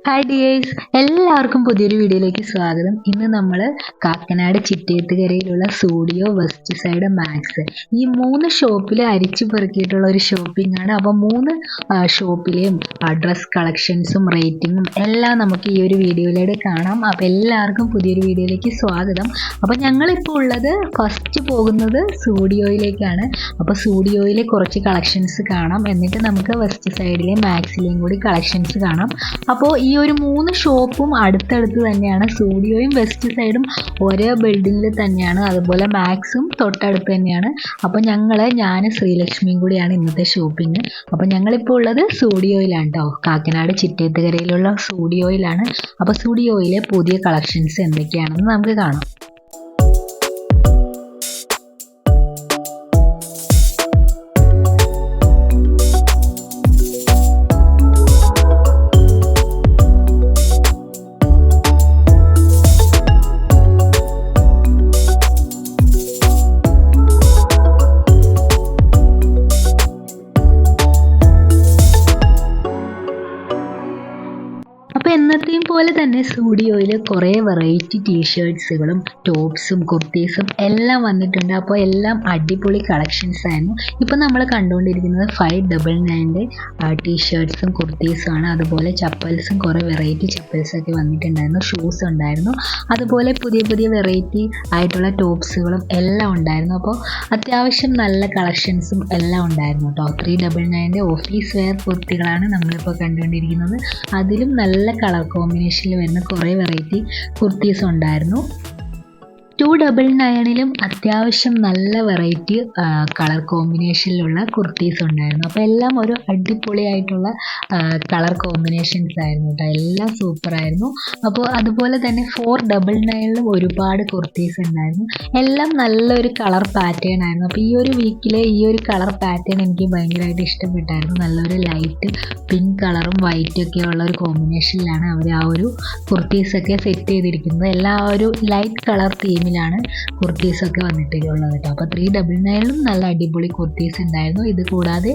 Hi dears, എല്ലാവർക്കും പുതിയൊരു വീഡിയോയിലേക്ക് സ്വാഗതം. ഇന്ന് നമ്മൾ കാക്കനാട് ചിറ്റേത്തുകരയിലുള്ള സൂഡിയോ, വെസ്റ്റ് സൈഡ്, മാക്സ് ഈ 3 ഷോപ്പിൽ അരിച്ചു പെറുക്കിയിട്ടുള്ള ഒരു ഷോപ്പിംഗ് ആണ്. അപ്പോൾ 3 ഷോപ്പിലെയും ഡ്രസ് കളക്ഷൻസും റേറ്റിങ്ങും എല്ലാം നമുക്ക് ഈ ഒരു വീഡിയോയിലൂടെ കാണാം. അപ്പോൾ എല്ലാവർക്കും പുതിയൊരു വീഡിയോയിലേക്ക് സ്വാഗതം. അപ്പോൾ ഞങ്ങളിപ്പോൾ ഉള്ളത് ഫസ്റ്റ് പോകുന്നത് സൂഡിയോയിലേക്കാണ്. അപ്പോൾ സൂഡിയോയിലെ കുറച്ച് കളക്ഷൻസ് കാണാം, എന്നിട്ട് നമുക്ക് വെസ്റ്റ് സൈഡിലെയും മാക്സിലെയും കൂടി കളക്ഷൻസ് കാണാം. അപ്പോൾ ഈ ഒരു 3 ഷോപ്പും അടുത്തടുത്ത് തന്നെയാണ്. സൂഡിയോയും വെസ്റ്റ് സൈഡും ഒരേ ബിൽഡിങ്ങിൽ തന്നെയാണ്, അതുപോലെ മാക്സും തൊട്ടടുത്ത് തന്നെയാണ്. അപ്പോൾ ഞാൻ ശ്രീലക്ഷ്മിയും കൂടിയാണ് ഇന്നത്തെ ഷോപ്പിംഗ്. അപ്പോൾ ഞങ്ങളിപ്പോൾ ഉള്ളത് സൂഡിയോയിലാണ് കേട്ടോ, കാക്കനാട് ചിറ്റേത്തുകരയിലുള്ള സൂഡിയോയിലാണ്. അപ്പോൾ സൂഡിയോയിലെ പുതിയ കളക്ഷൻസ് എന്തൊക്കെയാണെന്ന് നമുക്ക് കാണാം. അപ്പോൾ എന്നത്തെയും പോലെ തന്നെ സൂഡിയോയിൽ കുറേ വെറൈറ്റി ടീഷർട്ട്സുകളും ടോപ്സും കുർത്തീസും എല്ലാം വന്നിട്ടുണ്ട്. അപ്പോൾ എല്ലാം അടിപൊളി കളക്ഷൻസ് ആയിരുന്നു. ഇപ്പോൾ നമ്മൾ കണ്ടുകൊണ്ടിരിക്കുന്നത് 599 ടീഷർട്ട്സും കുർത്തീസും ആണ്. അതുപോലെ ചപ്പൽസും കുറേ വെറൈറ്റി ചപ്പൽസൊക്കെ വന്നിട്ടുണ്ടായിരുന്നു, ഷൂസ് ഉണ്ടായിരുന്നു, അതുപോലെ പുതിയ പുതിയ വെറൈറ്റി ആയിട്ടുള്ള ടോപ്സുകളും എല്ലാം ഉണ്ടായിരുന്നു. അപ്പോൾ അത്യാവശ്യം നല്ല കളക്ഷൻസും എല്ലാം ഉണ്ടായിരുന്നു കേട്ടോ. 399 ഓഫീസ് വെയർ കുർത്തികളാണ് നമ്മളിപ്പോൾ കണ്ടുകൊണ്ടിരിക്കുന്നത്. അതിലും നല്ല കളർ കോമ്പിനേഷനിൽ വരുന്ന കുറേ വെറൈറ്റി കുർത്തീസ് ഉണ്ടായിരുന്നു. 299ലും അത്യാവശ്യം നല്ല വെറൈറ്റി കളർ കോമ്പിനേഷനിലുള്ള കുർത്തീസ് ഉണ്ടായിരുന്നു. അപ്പോൾ എല്ലാം ഒരു അടിപൊളിയായിട്ടുള്ള കളർ കോമ്പിനേഷൻസ് ആയിരുന്നു കേട്ടോ, എല്ലാം സൂപ്പറായിരുന്നു. അപ്പോൾ അതുപോലെ തന്നെ 499ലും ഒരുപാട് കുർത്തീസ് ഉണ്ടായിരുന്നു, എല്ലാം നല്ലൊരു കളർ പാറ്റേൺ ആയിരുന്നു. അപ്പോൾ ഈ ഒരു വീക്കിലെ ഈ ഒരു കളർ പാറ്റേൺ എനിക്ക് ഭയങ്കരമായിട്ട് ഇഷ്ടപ്പെട്ടായിരുന്നു. നല്ലൊരു ലൈറ്റ് പിങ്ക് കളറും വൈറ്റും ഒക്കെ ഉള്ള ഒരു കോമ്പിനേഷനിലാണ് അവർ ആ ഒരു കുർത്തീസൊക്കെ സെറ്റ് ചെയ്തിരിക്കുന്നത്. എല്ലാം ഒരു ലൈറ്റ് കളർ തീമിലാണ് കുർത്തീസൊക്കെ വന്നിട്ടുള്ളത് കേട്ടോ. അപ്പോൾ 399ലും നല്ല അടിപൊളി കുർത്തീസ് ഉണ്ടായിരുന്നു. ഇത് കൂടാതെ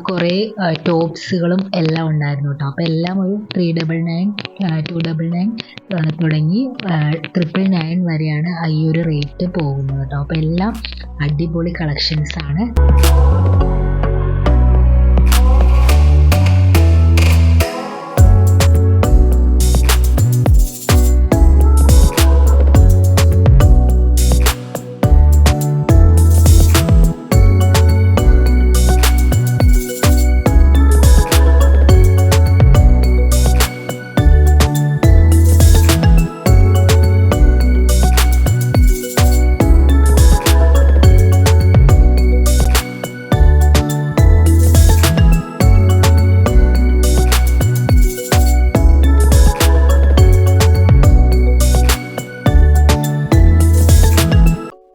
കുറേ ടോപ്സുകളും എല്ലാം ഉണ്ടായിരുന്നു കേട്ടോ. അപ്പോൾ എല്ലാം ഒരു 399, 299 തുടങ്ങി 999 വരെയാണ് ഈ ഒരു റേറ്റ് പോകുന്നത് കേട്ടോ. അപ്പോൾ എല്ലാം അടിപൊളി കളക്ഷൻസ് ആണ്.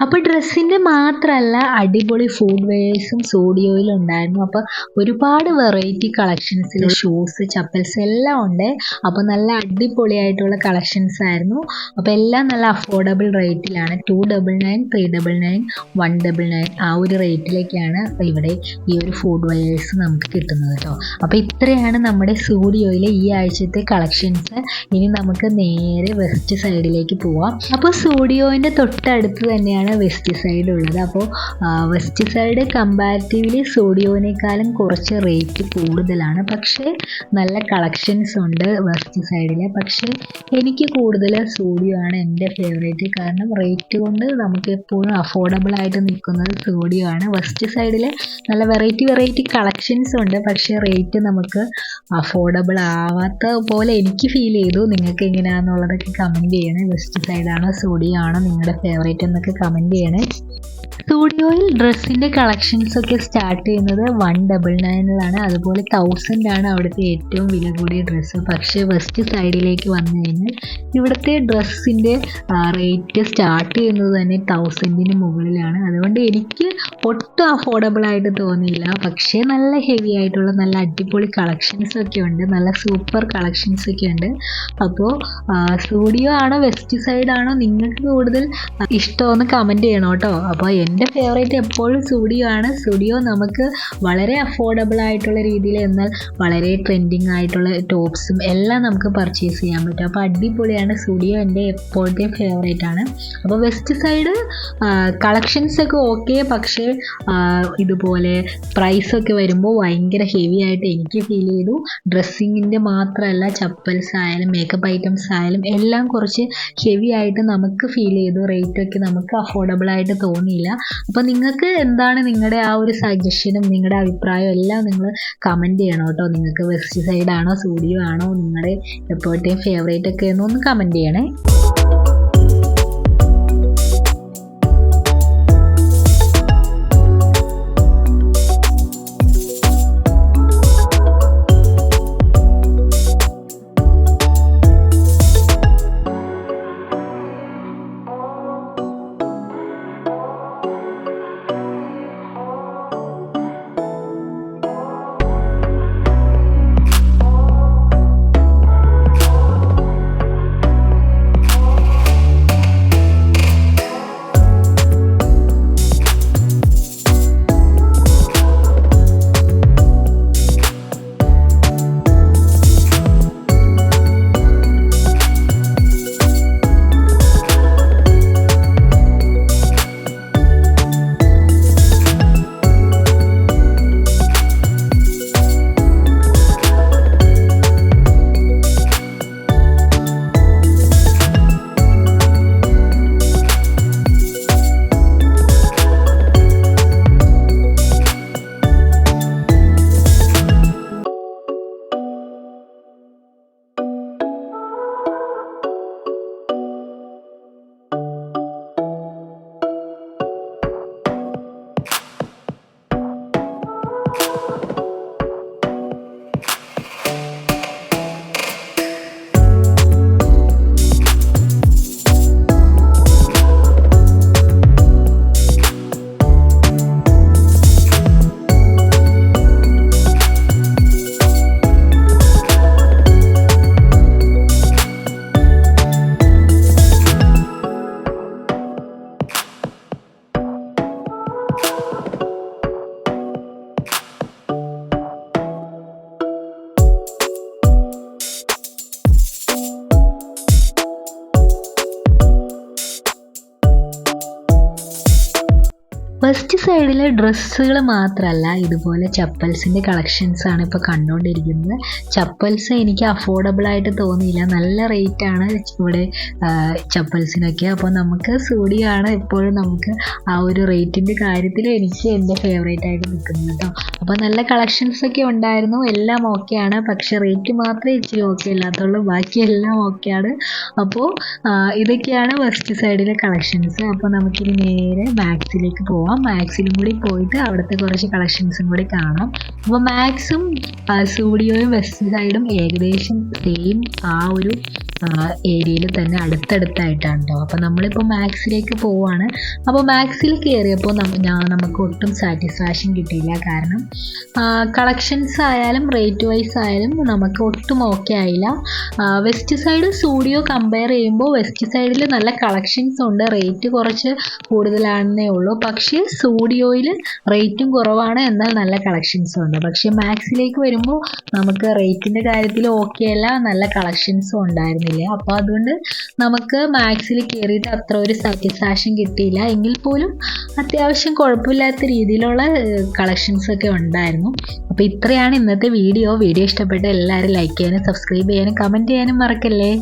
അപ്പോൾ ഡ്രസ്സിൻ്റെ മാത്രമല്ല അടിപൊളി ഫുഡ് വെയേഴ്സും സൂഡിയോയിൽ ഉണ്ടായിരുന്നു. അപ്പോൾ ഒരുപാട് വെറൈറ്റി കളക്ഷൻസിൽ ഷൂസ് ചപ്പൽസ് എല്ലാം ഉണ്ട്. അപ്പോൾ നല്ല അടിപൊളിയായിട്ടുള്ള കളക്ഷൻസ് ആയിരുന്നു. അപ്പോൾ എല്ലാം നല്ല അഫോർഡബിൾ റേറ്റിലാണ്. 299, 399, 199 ആ ഒരു റേറ്റിലേക്കാണ് ഇവിടെ ഈ ഒരു ഫുഡ് വെയേഴ്സ് നമുക്ക് കിട്ടുന്നത് കേട്ടോ. അപ്പോൾ ഇത്രയാണ് നമ്മുടെ സൂഡിയോയിലെ ഈ ആഴ്ചത്തെ കളക്ഷൻസ്. ഇനി നമുക്ക് നേരെ വെസ്റ്റ് സൈഡിലേക്ക് പോവാം. അപ്പോൾ സൂഡിയോൻ്റെ തൊട്ടടുത്ത് തന്നെയാണ് വെസ്റ്റ് സൈഡ് ഉള്ളത്. അപ്പോൾ വെസ്റ്റ് സൈഡ് കമ്പാരിറ്റീവ്ലി സൂഡിയോനേക്കാളും കുറച്ച് റേറ്റ് കൂടുതലാണ്, പക്ഷേ നല്ല കളക്ഷൻസ് ഉണ്ട് വെസ്റ്റ് സൈഡിൽ. പക്ഷേ എനിക്ക് കൂടുതൽ സൂഡിയോ ആണ് എൻ്റെ ഫേവറേറ്റ്, കാരണം റേറ്റ് കൊണ്ട് നമുക്ക് എപ്പോഴും അഫോർഡബിൾ ആയിട്ട് നിൽക്കുന്നത് സൂഡിയോ ആണ്. വെസ്റ്റ് സൈഡിൽ നല്ല വെറൈറ്റി കളക്ഷൻസ് ഉണ്ട്, പക്ഷേ റേറ്റ് നമുക്ക് അഫോർഡബിൾ ആവാത്ത പോലെ എനിക്ക് ഫീൽ ചെയ്തു. നിങ്ങൾക്ക് എങ്ങനെയാണെന്നുള്ളതൊക്കെ കമൻറ്റ് ചെയ്യണേ. വെസ്റ്റ് സൈഡാണോ സൂഡിയോ ആണോ നിങ്ങളുടെ ഫേവറേറ്റ് എന്നൊക്കെ കമൻറ്റ് ചെയ്യണേ. സൂഡിയോയിൽ ഡ്രസ്സിൻ്റെ കളക്ഷൻസൊക്കെ സ്റ്റാർട്ട് ചെയ്യുന്നത് 199ലാണ്, അതുപോലെ 1000 ആണ് അവിടുത്തെ ഏറ്റവും വില കൂടിയ ഡ്രസ്സ്. പക്ഷേ വെസ്റ്റ് സൈഡിലേക്ക് വന്നു കഴിഞ്ഞാൽ ഇവിടുത്തെ ഡ്രസ്സിൻ്റെ റേറ്റ് സ്റ്റാർട്ട് ചെയ്യുന്നത് തന്നെ 1000ന് മുകളിലാണ്. അതുകൊണ്ട് എനിക്ക് ഒട്ടും അഫോർഡബിൾ ആയിട്ട് തോന്നിയില്ല. പക്ഷേ നല്ല ഹെവി ആയിട്ടുള്ള നല്ല അടിപൊളി കളക്ഷൻസൊക്കെ ഉണ്ട്, നല്ല സൂപ്പർ കളക്ഷൻസൊക്കെ ഉണ്ട്. അപ്പോൾ സൂഡിയോ ആണോ വെസ്റ്റ് സൈഡാണോ നിങ്ങൾക്ക് കൂടുതൽ ഇഷ്ടമെന്ന് കമൻറ്റ് ചെയ്യണം കേട്ടോ. അപ്പോൾ എൻ്റെ ഫേവറേറ്റ് എപ്പോഴും സ്റ്റുഡിയോ ആണ്. സ്റ്റുഡിയോ നമുക്ക് വളരെ അഫോർഡബിൾ ആയിട്ടുള്ള രീതിയിൽ, എന്നാൽ വളരെ ട്രെൻഡിങ് ആയിട്ടുള്ള ടോപ്സും എല്ലാം നമുക്ക് പർച്ചേസ് ചെയ്യാൻ പറ്റും. അപ്പോൾ അടിപൊളിയാണ്. സ്റ്റുഡിയോ എൻ്റെ എപ്പോഴത്തെയും ഫേവറേറ്റ് ആണ്. അപ്പോൾ വെസ്റ്റ് സൈഡ് കളക്ഷൻസ് ഒക്കെ ഓക്കെ, പക്ഷേ ഇതുപോലെ പ്രൈസൊക്കെ വരുമ്പോൾ ഭയങ്കര ഹെവി ആയിട്ട് എനിക്ക് ഫീൽ ചെയ്തു. ഡ്രസ്സിങ്ങിൻ്റെ മാത്രമല്ല, ചപ്പൽസ് ആയാലും മേക്കപ്പ് ഐറ്റംസ് ആയാലും എല്ലാം കുറച്ച് ഹെവി ആയിട്ട് നമുക്ക് ഫീൽ ചെയ്തു. റേറ്റൊക്കെ നമുക്ക് അഫോർഡബിൾ ആയിട്ട് തോന്നിയില്ല. അപ്പോൾ നിങ്ങൾക്ക് എന്താണ് നിങ്ങളുടെ ആ ഒരു സജഷനും നിങ്ങളുടെ അഭിപ്രായവും എല്ലാം നിങ്ങൾ കമൻറ്റ് ചെയ്യണം കേട്ടോ. നിങ്ങൾക്ക് വെസ്റ്റ് സൈഡ് ആണോ സ്റ്റുഡിയോ ആണോ നിങ്ങളുടെ എപ്പോഴത്തെയും ഫേവറേറ്റ് ഒക്കെ എന്നൊന്ന് കമൻറ്റ് ചെയ്യണേ. വെസ്റ്റ് സൈഡിലെ ഡ്രസ്സുകൾ മാത്രമല്ല, ഇതുപോലെ ചപ്പൽസിൻ്റെ കളക്ഷൻസാണ് ഇപ്പോൾ കണ്ടുകൊണ്ടിരിക്കുന്നത്. ചപ്പൽസ് എനിക്ക് അഫോർഡബിൾ ആയിട്ട് തോന്നിയില്ല. നല്ല റേറ്റാണ് ഇവിടെ ചപ്പൽസിനൊക്കെ. അപ്പോൾ നമുക്ക് സ്റ്റുഡിയോ ആണ് എപ്പോഴും നമുക്ക് ആ ഒരു റേറ്റിൻ്റെ കാര്യത്തിൽ എനിക്ക് എൻ്റെ ഫേവറേറ്റ് ആയിട്ട് നിൽക്കുന്നത് കേട്ടോ. അപ്പോൾ നല്ല കളക്ഷൻസൊക്കെ ഉണ്ടായിരുന്നു, എല്ലാം ഓക്കെയാണ്. പക്ഷേ റേറ്റ് മാത്രമേ ഇച്ചിരി ഓക്കെ ഇല്ലാത്തുള്ളൂ, ബാക്കിയെല്ലാം ഓക്കെയാണ്. അപ്പോൾ ഇതൊക്കെയാണ് വെസ്റ്റ് സൈഡിലെ കളക്ഷൻസ്. അപ്പോൾ നമുക്കിനി നേരെ മാക്സിലേക്ക് പോവാം. മാക്സിലും കൂടി പോയിട്ട് അവിടുത്തെ കുറച്ച് കളക്ഷൻസും കൂടി കാണാം. അപ്പോൾ മാക്സും സ്റ്റുഡിയോയും വെസ്റ്റ് സൈഡും ഏകദേശം സെയിം ആ ഒരു ഏരിയയിൽ തന്നെ അടുത്തടുത്തായിട്ടാണ് കേട്ടോ. അപ്പോൾ നമ്മളിപ്പോൾ മാക്സിലേക്ക് പോവാണ്. അപ്പോൾ മാക്സിൽ കയറിയപ്പോൾ നമുക്ക് ഒട്ടും സാറ്റിസ്ഫാക്ഷൻ കിട്ടിയില്ല. കാരണം കളക്ഷൻസ് ആയാലും റേറ്റ് വൈസ് ആയാലും നമുക്ക് ഒട്ടും ഓക്കെ ആയില്ല. വെസ്റ്റ് സൈഡ് സ്റ്റുഡിയോ കമ്പയർ ചെയ്യുമ്പോൾ വെസ്റ്റ് സൈഡിൽ നല്ല കളക്ഷൻസ് ഉണ്ട്, റേറ്റ് കുറച്ച് കൂടുതലാണെന്നേ ഉള്ളൂ. പക്ഷേ സ്റ്റുഡിയോയിൽ റേറ്റും കുറവാണ്, എന്നാൽ നല്ല കളക്ഷൻസും ഉണ്ട്. പക്ഷേ മാക്സിലേക്ക് വരുമ്പോൾ നമുക്ക് റേറ്റിൻ്റെ കാര്യത്തിൽ ഓക്കെ അല്ല, നല്ല കളക്ഷൻസും ഉണ്ടായിരുന്നില്ല. അപ്പോൾ അതുകൊണ്ട് നമുക്ക് മാക്സിൽ കയറിയിട്ട് അത്ര ഒരു സാറ്റിസ്ഫാക്ഷൻ കിട്ടിയില്ല. എങ്കിൽ പോലും അത്യാവശ്യം കുഴപ്പമില്ലാത്ത രീതിയിലുള്ള കളക്ഷൻസ് ഒക്കെ ഉണ്ടായിരുന്നു. അപ്പോൾ ഇത്രയാണ് ഇന്നത്തെ വീഡിയോ. ഇഷ്ടപ്പെട്ട എല്ലാവരും ലൈക്ക് ചെയ്യാനും സബ്സ്ക്രൈബ് ചെയ്യാനും കമൻറ്റ് ചെയ്യാനും മറക്കല്ലേ.